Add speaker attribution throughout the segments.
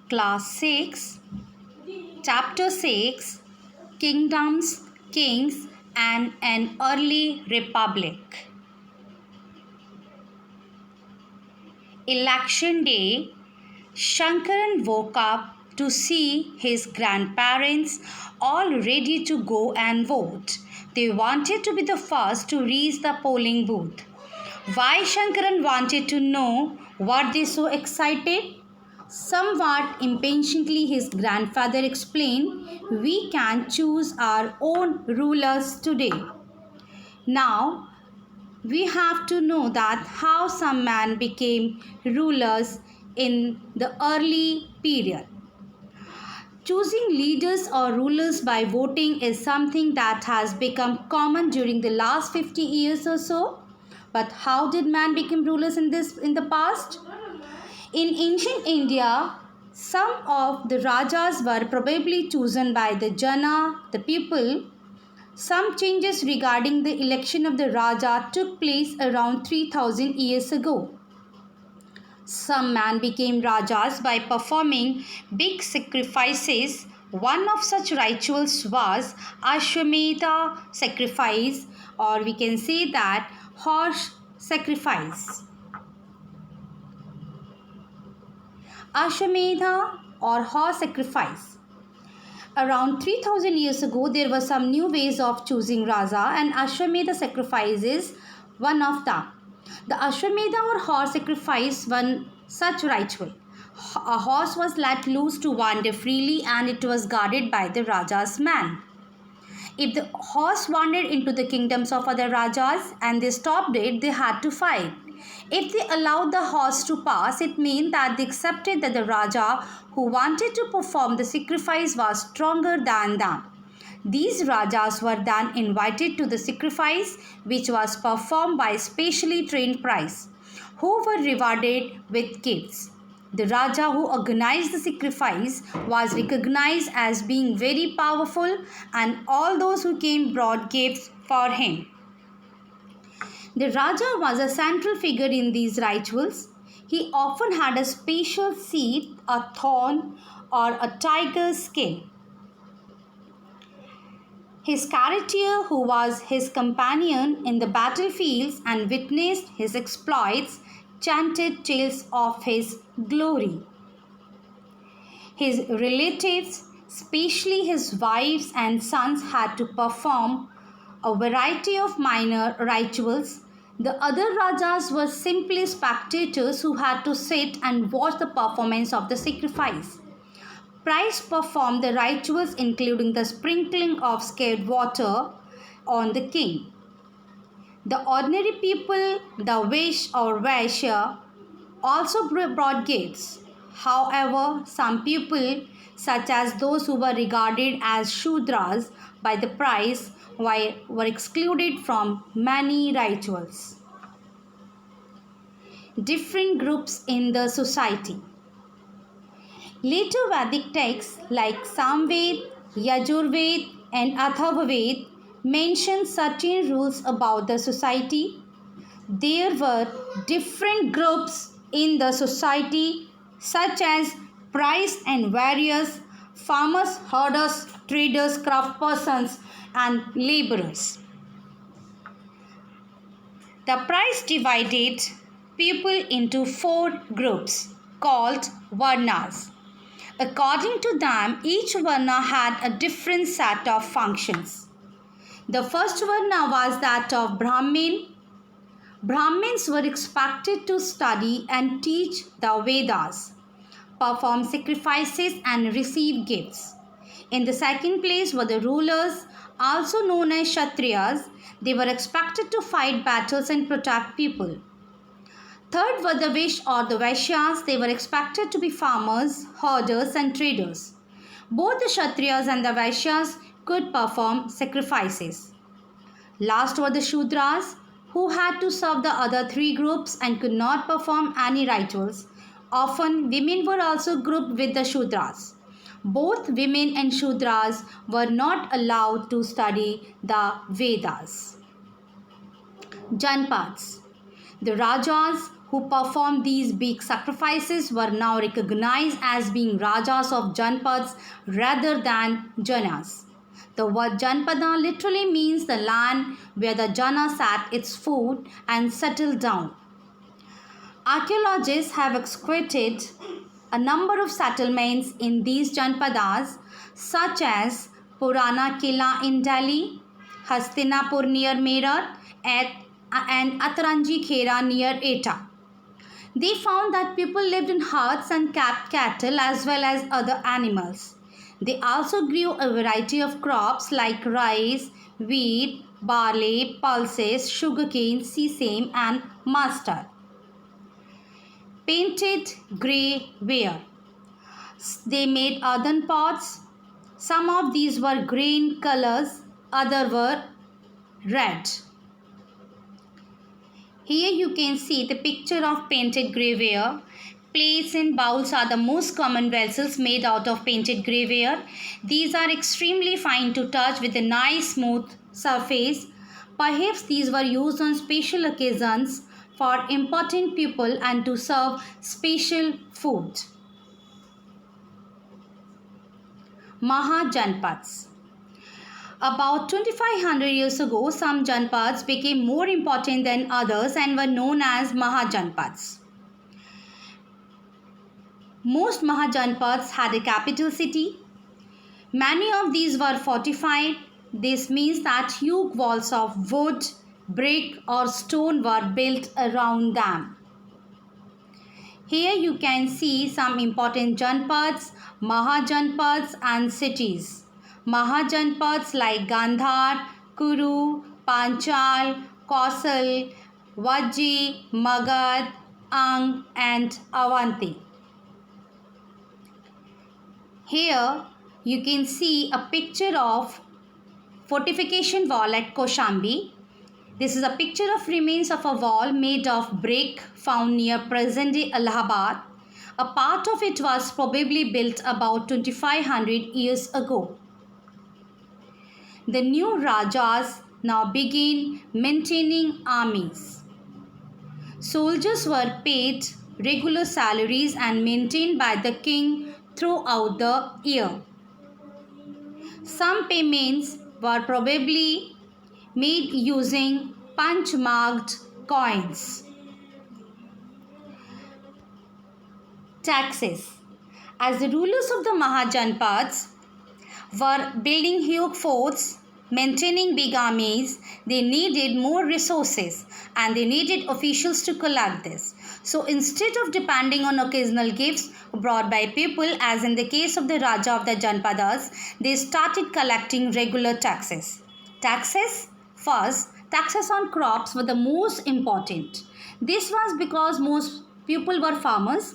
Speaker 1: Class 6, Chapter 6, Kingdoms, Kings and an Early Republic. Election day, Shankaran woke up to see his grandparents all ready to go and vote. They wanted to be the first to reach the polling booth. Why Shankaran wanted to know, were they so excited? Somewhat impatiently, his grandfather explained, "We can choose our own rulers today. Now, we have to know that how some men became rulers in the early period. Choosing leaders or rulers by voting is something that has become common during the last 50 years or so. But how did man become rulers in the past? In ancient India, some of the Rajas were probably chosen by the Jana, the people. Some changes regarding the election of the Raja took place around 3000 years ago. Some men became Rajas by performing big sacrifices. One of such rituals was Ashwamedha sacrifice, or we can say that horse sacrifice. Ashwamedha or horse sacrifice. Around 3000 years ago, there were some new ways of choosing Raja, and Ashwamedha sacrifice is one of them. The Ashwamedha or horse sacrifice one such ritual. A horse was let loose to wander freely and it was guarded by the Raja's man. If the horse wandered into the kingdoms of other Rajas and they stopped it, they had to fight. If they allowed the horse to pass, it meant that they accepted that the Raja who wanted to perform the sacrifice was stronger than them. These Rajas were then invited to the sacrifice, which was performed by specially trained priests, who were rewarded with gifts. The Raja who organized the sacrifice was recognized as being very powerful, and all those who came brought gifts for him. The Raja was a central figure in these rituals. He often had a special seat, a thorn, or a tiger's skin. His charioteer, who was his companion in the battlefields and witnessed his exploits, chanted tales of his glory. His relatives, especially his wives and sons, had to perform a variety of minor rituals. The other Rajas were simply spectators who had to sit and watch the performance of the sacrifice. Priests performed the rituals, including the sprinkling of sacred water on the king. The ordinary people, the Vish or Vaishya, also brought gifts. However, some people, such as those who were regarded as Shudras by the priests, were excluded from many rituals. Different groups in the society. Later Vedic texts like Samved, Yajurved and Atharvaved mention certain rules about the society. There were different groups in the society such as priests and warriors, farmers, herders, traders, craftspersons and laborers. The priests divided people into 4 groups called Varnas. According to them, each Varna had a different set of functions. The first Varna was that of Brahmin. Brahmins were expected to study and teach the Vedas, perform sacrifices and receive gifts. In the second place were the rulers, also known as Kshatriyas. They were expected to fight battles and protect people. Third were the Vish or the Vaishyas. They were expected to be farmers, herders and traders. Both the Kshatriyas and the Vaishyas could perform sacrifices. Last were the Shudras, who had to serve the other 3 groups and could not perform any rituals. Often, women were also grouped with the Shudras. Both women and Shudras were not allowed to study the Vedas. Janpads. The Rajas who performed these big sacrifices were now recognized as being Rajas of Janpads rather than Janas. The word Janpada literally means the land where the Jana sat its food and settled down. Archaeologists have excavated a number of settlements in these Janpadas, such as Purana Killa in Delhi, Hastinapur near Meerut, and Ataranji Khera near Etah. They found that people lived in huts and kept cattle as well as other animals. They also grew a variety of crops like rice, wheat, barley, pulses, sugarcane, sesame, and mustard. Painted grey ware. They made earthen pots. Some of these were green colors, others were red. Here you can see the picture of painted grey ware. Plates and bowls are the most common vessels made out of painted grey ware. These are extremely fine to touch with a nice smooth surface. Perhaps these were used on special occasions for important people and to serve special food. Mahajanpads. About 2500 years ago, some Janpads became more important than others and were known as Mahajanpads. Most Mahajanpads had a capital city. Many of these were fortified. This means that huge walls of wood, brick or stone were built around them. Here you can see some important Janpads, Mahajanpads and cities. Mahajanpads like Gandhar, Kuru, Panchal, Kausal, Vajji, Magad, Ang and Avanti. Here you can see a picture of fortification wall at Kaushambi. This is a picture of remains of a wall made of brick found near present-day Allahabad. A part of it was probably built about 2500 years ago. The new Rajas now began maintaining armies. Soldiers were paid regular salaries and maintained by the king throughout the year. Some payments were probably made using punch-marked coins. Taxes. As the rulers of the Mahajanpads were building huge forts, maintaining big armies, they needed more resources and they needed officials to collect this. So instead of depending on occasional gifts brought by people, as in the case of the Raja of the Janpadas, they started collecting regular taxes. First, taxes on crops were the most important. This was because most people were farmers.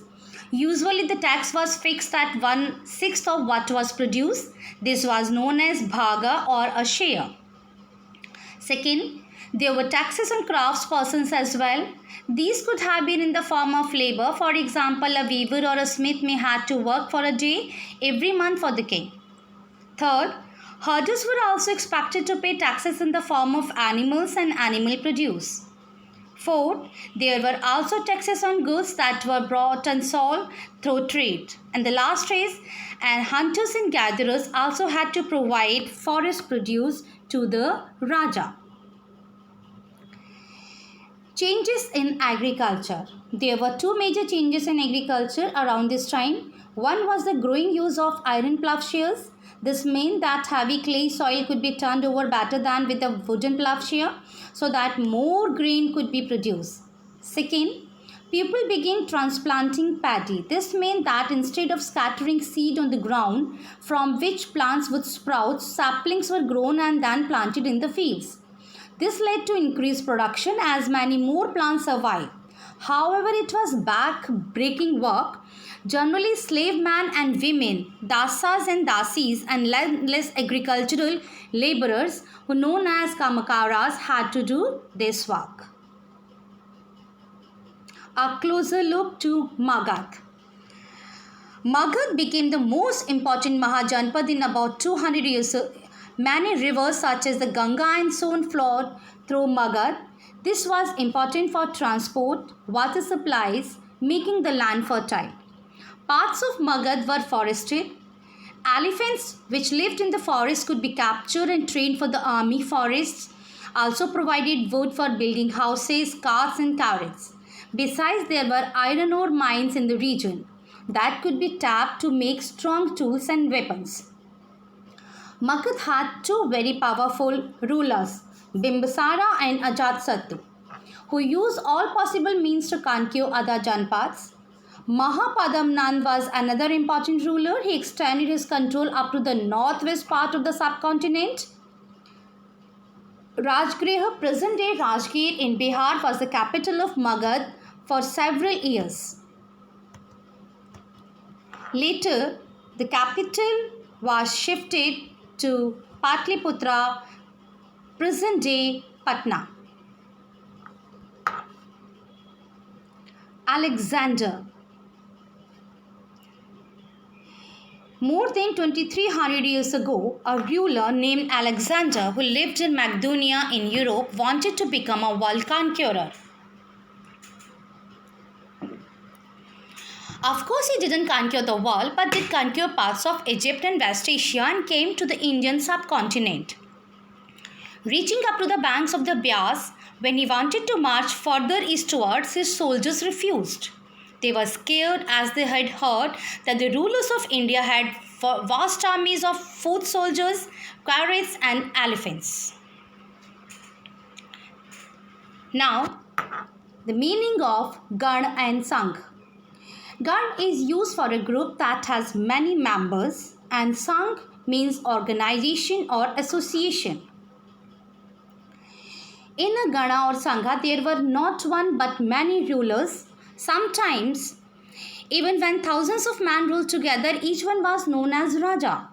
Speaker 1: Usually the tax was fixed at 1/6 of what was produced. This was known as bhaga or a share. Second, there were taxes on craftspersons as well. These could have been in the form of labor. For example, a weaver or a smith may have to work for a day every month for the king. Third, herders were also expected to pay taxes in the form of animals and animal produce. Fourth, there were also taxes on goods that were brought and sold through trade. And the last is, and hunters and gatherers also had to provide forest produce to the Raja. Changes in agriculture. There were two major changes in agriculture around this time. One was the growing use of iron plowshares. This meant that heavy clay soil could be turned over better than with a wooden plowshare, so that more grain could be produced. Second, people began transplanting paddy. This meant that instead of scattering seed on the ground from which plants would sprout, saplings were grown and then planted in the fields. This led to increased production as many more plants survived. However, it was back-breaking work. Generally, slave men and women, dasas and dasis, and less agricultural laborers, who known as kamakaras, had to do this work. A closer look to Magad. Magad became the most important Mahajanpad in about 200 years. Many rivers such as the Ganga and Son flowed through Magad. This was important for transport, water supplies, making the land fertile. Parts of Magad were forested. Elephants, which lived in the forest, could be captured and trained for the army. Forests also provided wood for building houses, carts, and carriages. Besides, there were iron ore mines in the region that could be tapped to make strong tools and weapons. Magad had two very powerful rulers, Bimbisara and Ajatasattu, who used all possible means to conquer other Janpads. Mahapadmanab was another important ruler. He extended his control up to the northwest part of the subcontinent. Rajgriha, present-day Rajgir in Bihar, was the capital of Magad for several years. Later, the capital was shifted to Patliputra, present-day Patna. Alexander. More than 2300 years ago, a ruler named Alexander, who lived in Macedonia in Europe, wanted to become a world conqueror. Of course, he didn't conquer the world, but did conquer parts of Egypt and West Asia and came to the Indian subcontinent. Reaching up to the banks of the Bias, when he wanted to march further eastwards, his soldiers refused. They were scared as they had heard that the rulers of India had vast armies of foot soldiers, chariots, and elephants. Now, the meaning of Gan and Sangh. Gan is used for a group that has many members, and Sangh means organization or association. In a Gana or Sangha, there were not one but many rulers. Sometimes, even when thousands of men ruled together, each one was known as Raja.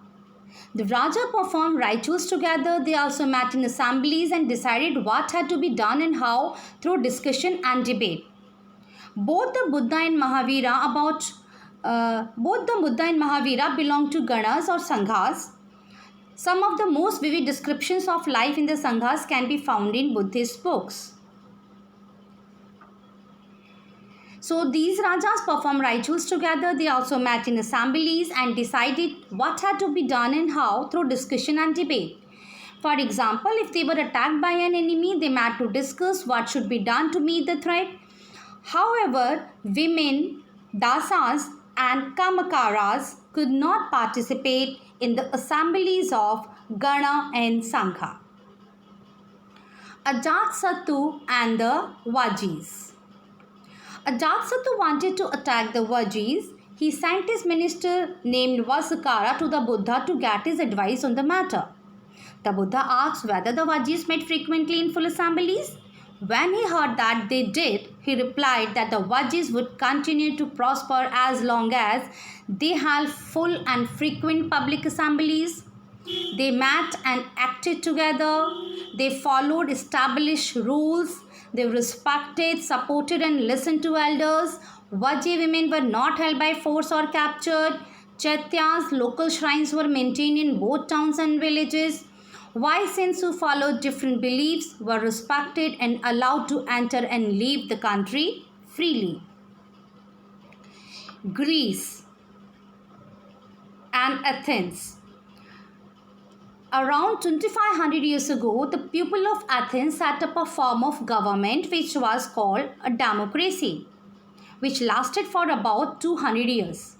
Speaker 1: The Raja performed rituals together. They also met in assemblies and decided what had to be done and how through discussion and debate. Both the Buddha and Mahavira belong to Ganas or Sanghas. Some of the most vivid descriptions of life in the Sanghas can be found in Buddhist books. So these Rajas performed rituals together. They also met in assemblies and decided what had to be done and how through discussion and debate. For example, if they were attacked by an enemy, they met to discuss what should be done to meet the threat. However, women, dasas and kamakaras could not participate in the assemblies of Gana and Sangha. Ajatasattu and the Vajis. Ajatasattu wanted to attack the Vajis. He sent his minister named Vasukara to the Buddha to get his advice on the matter. The Buddha asked whether the Vajis met frequently in full assemblies. When he heard that they did, he replied that the Vajis would continue to prosper as long as they held full and frequent public assemblies. They met and acted together. They followed established rules. They respected, supported, and listened to elders. Vaji women were not held by force or captured. Chaityas, local shrines, were maintained in both towns and villages. Vaishyans who followed different beliefs were respected and allowed to enter and leave the country freely. Greece and Athens. Around 2500 years ago, the people of Athens set up a form of government which was called a democracy, which lasted for about 200 years.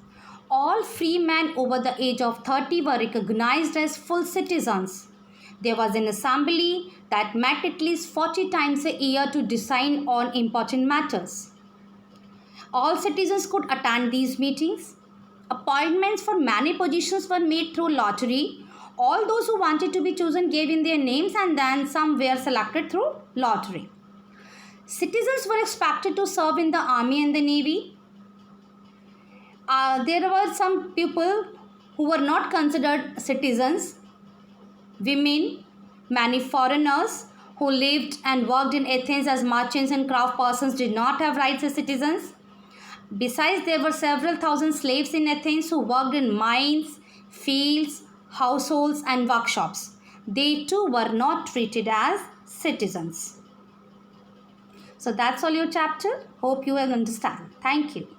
Speaker 1: All free men over the age of 30 were recognized as full citizens. There was an assembly that met at least 40 times a year to decide on important matters. All citizens could attend these meetings. Appointments for many positions were made through lottery. All those who wanted to be chosen gave in their names and then some were selected through lottery. Citizens were expected to serve in the army and the navy. There were some people who were not considered citizens. Women, many foreigners who lived and worked in Athens as merchants and craft persons did not have rights as citizens. Besides, there were several thousand slaves in Athens who worked in mines, fields, households and workshops. They too were not treated as citizens. So that's all your chapter. Hope you will understand. Thank you.